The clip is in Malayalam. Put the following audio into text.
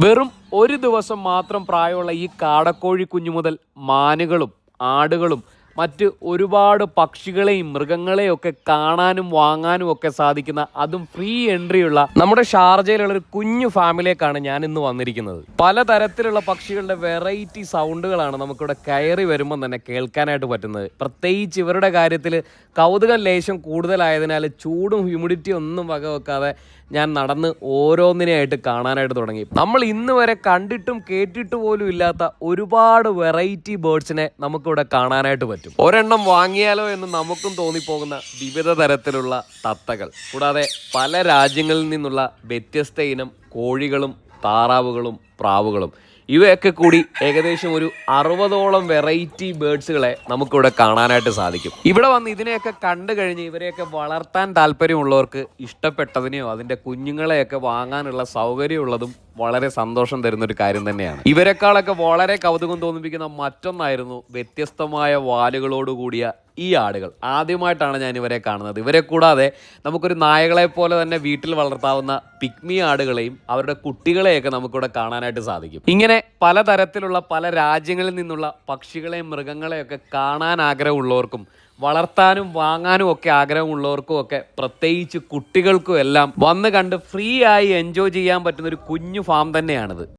വെറും ഒരു ദിവസം മാത്രം പ്രായമുള്ള ഈ കാടക്കോഴി കുഞ്ഞു മുതൽ മാനുകളും ആടുകളും മറ്റ് ഒരുപാട് പക്ഷികളെയും മൃഗങ്ങളെയും ഒക്കെ കാണാനും വാങ്ങാനും ഒക്കെ സാധിക്കുന്ന അതും ഫ്രീ എൻട്രി ഉള്ള നമ്മുടെ ഷാർജയിലുള്ള ഒരു കുഞ്ഞു ഫാമിലേക്കാണ് ഞാൻ ഇന്ന് വന്നിരിക്കുന്നത്. പലതരത്തിലുള്ള പക്ഷികളുടെ വെറൈറ്റി സൗണ്ടുകളാണ് നമുക്കിവിടെ കയറി വരുമ്പോൾ തന്നെ കേൾക്കാനായിട്ട് പറ്റുന്നത്. പ്രത്യേകിച്ച് ഇവരുടെ കാര്യത്തിൽ കൗതുകം ലേശം കൂടുതലായതിനാൽ ചൂടും ഹ്യൂമിഡിറ്റിയും ഒന്നും വകവെക്കാതെ ഞാൻ നടന്ന് ഓരോന്നിനെയായിട്ട് കാണാനായിട്ട് തുടങ്ങി. നമ്മൾ ഇന്ന് വരെ കണ്ടിട്ടും കേട്ടിട്ട് പോലും ഇല്ലാത്ത ഒരുപാട് വെറൈറ്റി ബേർഡ്സിനെ നമുക്കിവിടെ കാണാനായിട്ട് പറ്റും. ഒരെണ്ണം വാങ്ങിയാലോ എന്ന് നമുക്കും തോന്നിപ്പോകുന്ന വിവിധ തരത്തിലുള്ള തത്തകൾ, കൂടാതെ പല രാജ്യങ്ങളിൽ നിന്നുള്ള വ്യത്യസ്ത ഇനം കോഴികളും താറാവുകളും പ്രാവുകളും, ഇവയൊക്കെ കൂടി ഏകദേശം ഒരു 60ഓളം വെറൈറ്റി ബേർഡ്സുകളെ നമുക്കിവിടെ കാണാനായിട്ട് സാധിക്കും. ഇവിടെ വന്ന് ഇതിനെയൊക്കെ കണ്ടു കഴിഞ്ഞ് ഇവരെയൊക്കെ വളർത്താൻ താല്പര്യമുള്ളവർക്ക് ഇഷ്ടപ്പെട്ടതിനെയോ അതിൻ്റെ കുഞ്ഞുങ്ങളെയൊക്കെ വാങ്ങാനുള്ള സൗകര്യമുള്ളതും വളരെ സന്തോഷം തരുന്നൊരു കാര്യം തന്നെയാണ്. ഇവരെക്കാളൊക്കെ വളരെ കൗതുകം തോന്നിപ്പിക്കുന്ന മറ്റൊന്നായിരുന്നു വ്യത്യസ്തമായ വാലുകളോടുകൂടിയ ഈ ആടുകൾ. ആദ്യമായിട്ടാണ് ഞാൻ ഇവരെ കാണുന്നത്. ഇവരെ കൂടാതെ നമുക്കൊരു നായകളെ പോലെ തന്നെ വീട്ടിൽ വളർത്താവുന്ന പിഗ്മി ആടുകളെയും അവരുടെ കുട്ടികളെയൊക്കെ നമുക്കിവിടെ കാണാനായിട്ട് സാധിക്കും. ഇങ്ങനെ പലതരത്തിലുള്ള പല രാജ്യങ്ങളിൽ നിന്നുള്ള പക്ഷികളെയും മൃഗങ്ങളെയൊക്കെ കാണാൻ ആഗ്രഹമുള്ളവർക്കും വളർത്താനും വാങ്ങാനും ഒക്കെ ആഗ്രഹമുള്ളവർക്കും ഒക്കെ, പ്രത്യേകിച്ച് കുട്ടികൾക്കും എല്ലാം വന്ന് കണ്ട് ഫ്രീ ആയി എൻജോയ് ചെയ്യാൻ പറ്റുന്ന ഒരു കുഞ്ഞു ഫാം തന്നെയാണിത്.